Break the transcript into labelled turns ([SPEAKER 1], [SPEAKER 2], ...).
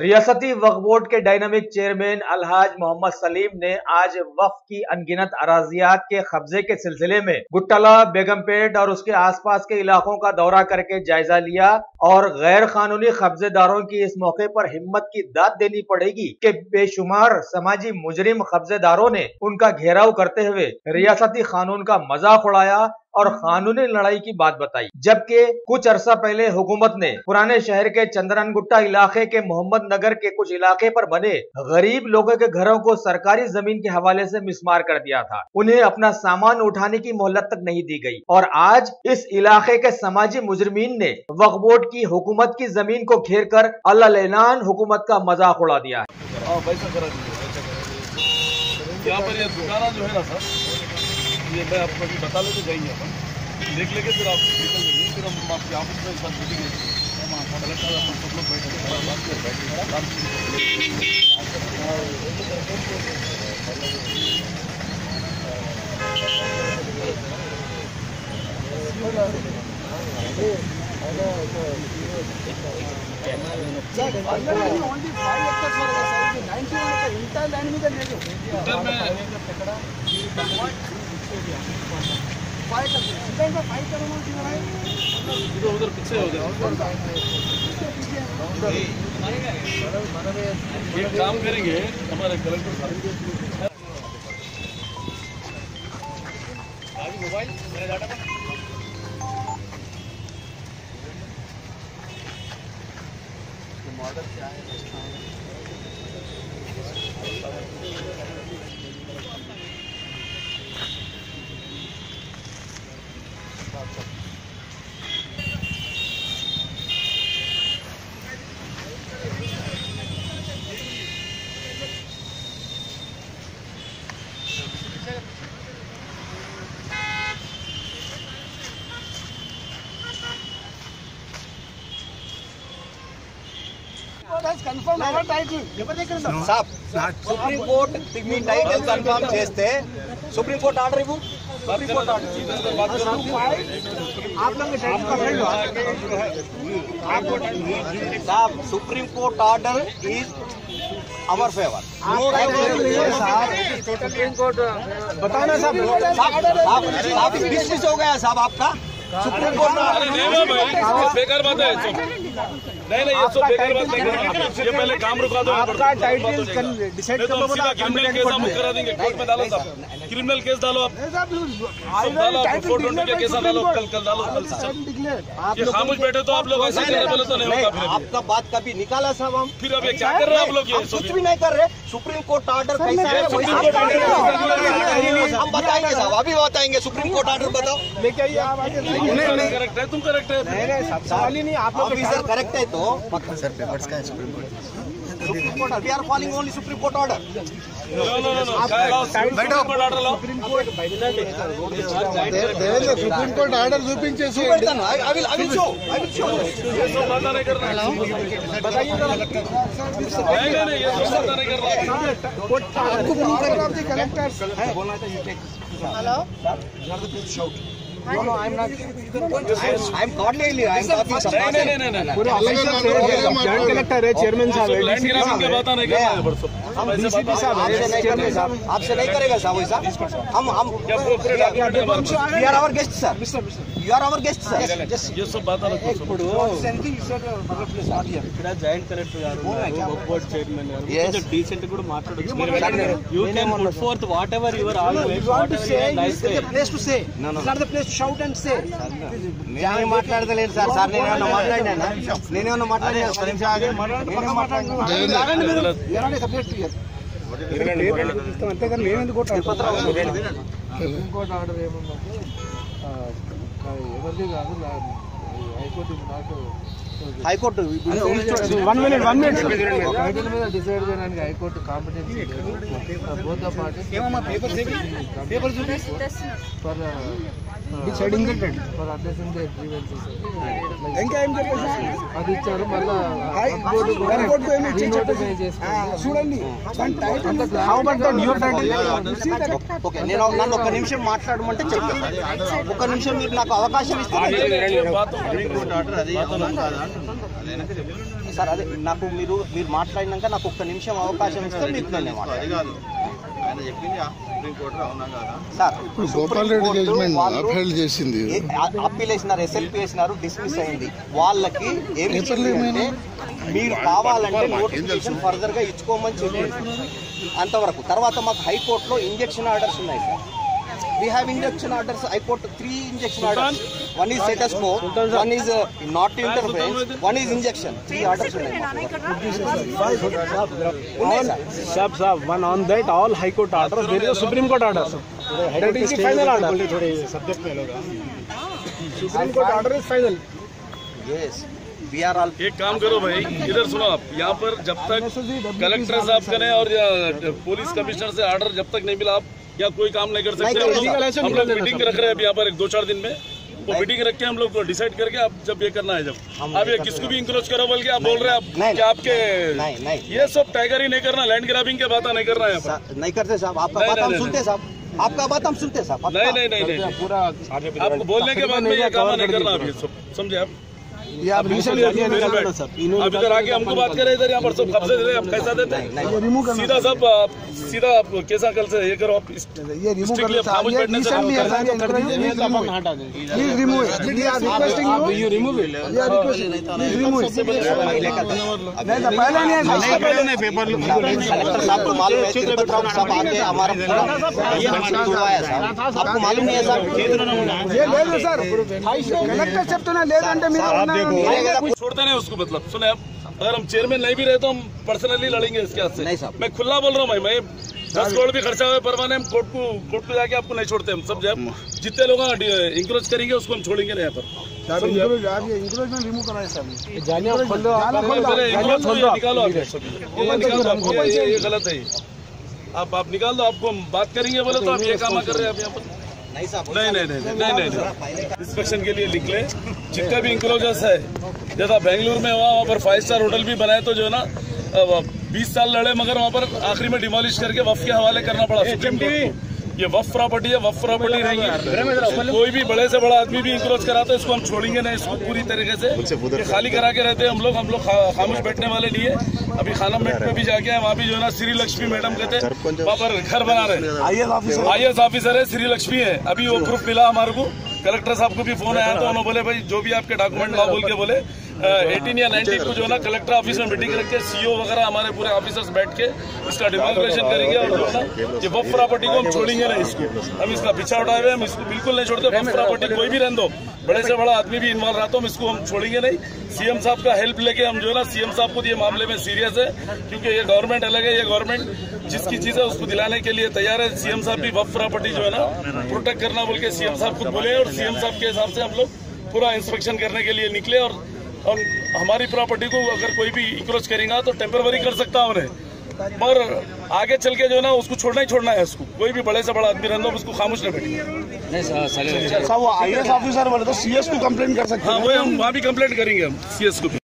[SPEAKER 1] रियासती वक्फ बोर्ड के dynamic chairman Alhaj Mohammad Salim ने आज वक्फ की अनगिनत अराजियात के कब्जे के सिलसिले में गुट्टला, बेगमपेट और उसके आसपास के इलाकों का दौरा करके जायजा लिया और गैर कानूनी कब्जेदारों की इस मौके पर हिम्मत की दाद देनी पड़ेगी कि बेशुमार समाजी मुजरिम कब्जेदारों ने उनका घेराव करते हुए रियासती कानून का मजाक उड़ाया और कानूनी लड़ाई की बात बताई। जबकि कुछ अरसा पहले हुकूमत ने पुराने शहर के चंद्रन गुट्टा इलाके के मोहम्मद नगर के कुछ इलाके पर बने गरीब लोगों के घरों को सरकारी जमीन के हवाले से मिसमार कर दिया था। उन्हें अपना सामान उठाने की मोहलत तक नहीं दी गई और आज इस इलाके के समाजी मुजरिमीन ने वक्फ बोर्ड की हुकूमत की जमीन को घेर कर अल्लाह हुकूमत का मजाक उड़ा दिया है।
[SPEAKER 2] यहाँ पर ये दुकाना जो है ना सर, ये मैं आपको अभी बता लेते जाइए, अपन देख लेंगे, फिर आप निकल लेंगे, फिर हम आपके ऑफिस में एक बार मिलेंगे, सब लोग उधर पीछे हो जाए। एक काम करेंगे, हमारे कलेक्टर साहब मोबाइल मेरे डाटा पर मॉडल क्या है,
[SPEAKER 3] साहब सुप्रीम कोर्ट మీ టైటిల్ కన్ఫర్మ్ చేస్తే सुप्रीम कोर्ट आर्डर इवो सुप्रीम कोर्ट आर्डर आप लोग साहब supreme court order is our favour
[SPEAKER 4] supreme court
[SPEAKER 3] बताना साहब डिसमिस हो गया साहब आपका सुप्रीम कोर्ट।
[SPEAKER 2] बेकार बात है, नहीं ये सब बेकार बात नहीं, ये पहले काम रुका दो।
[SPEAKER 4] आपका टाइटल डिसाइड कर लो,
[SPEAKER 2] क्रिमिनल केस हम करा देंगे, कोर्ट में डालो साहब, क्रिमिनल केस डालो आप, कोर्ट के केस डालो, कल डालो, कल ये खामोश बैठे तो आप लोग ऐसे कर रहे, बोले तो नहीं होगा। फिर
[SPEAKER 3] आपका बात कभी निकाला साहब, हम
[SPEAKER 2] फिर अब ये क्या कर रहे हैं आप लोग? ये
[SPEAKER 3] कुछ भी नहीं कर रहे। सुप्रीम कोर्ट आर्डर कैसा है हम बताएंगे साहब, अभी बताएंगे। सुप्रीम कोर्ट आर्डर बताओ
[SPEAKER 4] लेके आइए आप आगे।
[SPEAKER 2] करेक्ट है, तुम करेक्ट है,
[SPEAKER 4] सवाल ही नहीं, आप लोग
[SPEAKER 3] ऑफिसर करेक्ट है तो पक्का सर पेपर्स का है Supreme Court we are following only Supreme Court order.
[SPEAKER 2] बैठो, ऑर्डर लो,
[SPEAKER 4] सुप्रीम कोर्ट ఆర్డర్ చూపించేసి
[SPEAKER 2] ये सब बात नहीं करना,
[SPEAKER 4] बताइए
[SPEAKER 2] नहीं ये सब बात नहीं करना।
[SPEAKER 4] Hello No, I'm not.
[SPEAKER 3] I'm cordially. I'm talking something.
[SPEAKER 2] नहीं
[SPEAKER 4] पूरे जॉइंट कलेक्टर है, चेयरमैन साहब है,
[SPEAKER 2] लैंड ग्राबिंग की बात नहीं करना है।
[SPEAKER 4] हम डीसीपी साहब है, चेयरमैन साहब
[SPEAKER 3] आपसे नहीं करेगा साहब वैसा। हम we are our guest sir, you are our guest sir.
[SPEAKER 2] ये सब बात अलग है।
[SPEAKER 4] ఇక్కడ జాయింట్ కలెక్టర్ గారు బోర్డ్ చైర్మన్ గారు కొంచెం డీసెంట్ కూడా మాట్లాడొచ్చు. You can put forth whatever your always whatever your life
[SPEAKER 3] place to say not the place to shout and say. నేను మాట్లాడతలేదు సార్, సార్ నేనేమన్నా మాట్లాడినా మాట్లాడినా
[SPEAKER 4] అంతేగాని మేమెందుకు సుప్రీం కోర్టు ఆర్డర్ ఏమన్నా ఎవరిది కాదు, హైకోర్టు నాకు
[SPEAKER 3] హైకోర్టు
[SPEAKER 4] 1 minute టైటిల్ మీద డిసైడ్ చేయడానికి high court competency both of parties paper for deciding for addressing the grievances. ఇంకా ఏం చెప్పారు అది ఇచ్చారు, మళ్ళీ హైకోర్టు నోటిఫై చేసుకుని చూడండి. How about the new title?
[SPEAKER 3] Okay, నేను నన్ను ఒక నిమిషం మాట్లాడమంటే చెప్పాను. ఒక నిమిషం మీరు నాకు అవకాశం ఇస్తే సార్ అదే నాకు మీరు మాట్లాడినాక నాకు ఒక్క నిమిషం అవకాశం ఇస్తే మీకు నేను మాట్లాడతాను. Sir
[SPEAKER 5] Gopal Reddy judgement appeal చేసింది,
[SPEAKER 3] అప్పీల్ వేసినారు, SLP వేసినారు, డిస్మిస్ అయింది. వాళ్ళకి ఏమి అంటే మీరు కావాలంటే నోటిఫికేషన్ ఫర్దర్ గా ఇచ్చుకోమని చెప్పింది అంతవరకు. తర్వాత మాకు హైకోర్టులో ఇంజెక్షన్ ఆర్డర్స్ ఉన్నాయి sir. We have injection orders. I put 3 injection orders. One is status quo, one is not interference, one is injection. 3 orders.
[SPEAKER 4] One on that all High Court orders. There is a Supreme Court order. That is the final order. Supreme Court order is final.
[SPEAKER 3] Yes. We are all.
[SPEAKER 2] एक काम करो भाई, इधर सुनो आप, यहाँ पर जब तक कलेक्टर साहब का नहीं और पुलिस कमिश्नर से ऑर्डर जब तक नहीं मिला, आप या कोई काम नहीं कर सकते। हम लोग मीटिंग रख रहे हैं अभी यहाँ पर 2-4 दिन में, वो मीटिंग रख के हम लोग डिसाइड करके आप जब ये करना है, जब आप ये किसको भी इंक्रोच करो बोल के आप बोल रहे हैं कि आपके ये सब टाइगर ही नहीं करना, लैंड ग्रैबिंग के बात नहीं करना है।
[SPEAKER 3] नहीं करते साहब, आपका बात हम सुनते साहब, आपका बात हम सुनते साहब।
[SPEAKER 2] नहीं पूरा आपको बोलने के बाद में ये काम नहीं करना अभी, समझे आप? अभी इधर आके हमको बात करे, इधर यहाँ पर सब कब्जे दे रहे, आप कैसा देते हैं? सीधा सब सीधा आप कैसा कल से ये करो, आप स्ट्रिक्टली आप खामोश बैठने से
[SPEAKER 3] कलेक्टर साहब को मालूम है, तिरुपति राव साहब आके हमारा आपको मालूम नहीं है साहब?
[SPEAKER 4] कलेक्टर చెప్తున్నా లేదంటే మీరు
[SPEAKER 2] छोड़ते नहीं उसको, मतलब सुने आप, अगर हम चेयरमैन नहीं भी रहे तो हम पर्सनली लड़ेंगे इसके हाथ से।
[SPEAKER 3] नहीं साहब,
[SPEAKER 2] मैं खुला बोल रहा हूँ भाई, मैं 10 करोड़ भी खर्चा हुआ परवाने हम कोर्ट को जाके आपको नहीं छोड़ते हम सब। जब जितने लोग इंक्रोच करेंगे उसको हम छोड़ेंगे नहीं यहाँ पर। निकालो ये गलत है, आप निकाल दो, आपको हम बात करेंगे बोले तो आप ये काम कर रहे हैं आप यहाँ पर। नहीं इंस्पेक्शन के लिए निकले, जितना भी इंक्रोचर्स है, जैसा बेंगलुरु में हुआ वहाँ पर 5 स्टार होटल भी बनाए तो जो है ना 20 साल लड़े, मगर वहाँ पर आखिरी में डिमोलिश करके वफ के हवाले करना पड़ा सुप्रीम कोर्ट को। ये वफ प्रॉपर्टी है, वफ प्रॉपर्टी रहेगी। कोई भी बड़े से बड़ा आदमी भी इंक्रोच कराता है इसको हम छोड़ेंगे नहीं, इसको पूरी तरीके से खाली करा के रहते हैं हम लोग खामोश बैठने वाले नहीं है। अभी खानामेट पे भी जाके वहाँ भी जो है ना श्री लक्ष्मी मैडम कहते हैं वहाँ पर घर बना रहे, IAS ऑफिसर है, श्री लक्ष्मी है। अभी वो प्रूफ मिला हमारे को, कलेक्टर साहब को भी फोन आया तो उन्होंने बोले भाई जो भी आपके डॉक्यूमेंट लाओ बोल के बोले 18 या 19 को जो है ना कलेक्टर ऑफिस में मीटिंग रख के CO वगैरह हमारे पूरे ऑफिसर्स बैठ के इसका डिमोलिशन करेंगे और जो है ना ये वफ प्रॉपर्टी को हम छोड़ेंगे नहीं, इसको हम इसका पीछा उठाए हुए, हम इसको बिल्कुल नहीं छोड़ते। वफ प्रॉपर्टी कोई भी रहने दो, बड़े से बड़ा आदमी भी इन्वॉल्व रहता हम इसको हम छोड़ेंगे नहीं। CM साहब का हेल्प लेके हम जो है ना, CM साहब खुद ये मामले में सीरियस है क्योंकि ये गवर्नमेंट अलग है, ये गवर्नमेंट जिसकी चीज है उसको दिलाने के लिए तैयार है। CM साहब भी वफ प्रॉपर्टी जो है ना प्रोटेक्ट करना बोल के CM साहब खुद बोले और CM साहब के हिसाब से हम लोग पूरा इंस्पेक्शन करने के लिए निकले। और हमारी प्रॉपर्टी को अगर कोई भी इंक्रोच करेगा तो टेम्पररी कर सकता है उन्हें, पर आगे चल के जो है ना उसको छोड़ना ही छोड़ना है। उसको कोई भी बड़े से बड़ा आदमी रहना उसको खामोश न बैठे।
[SPEAKER 4] IAS ऑफिसर बोले तो CS को कंप्लेंट कर सकते हैं।
[SPEAKER 2] हाँ वही हम वहाँ भी कंप्लेंट करेंगे हम CS को भी।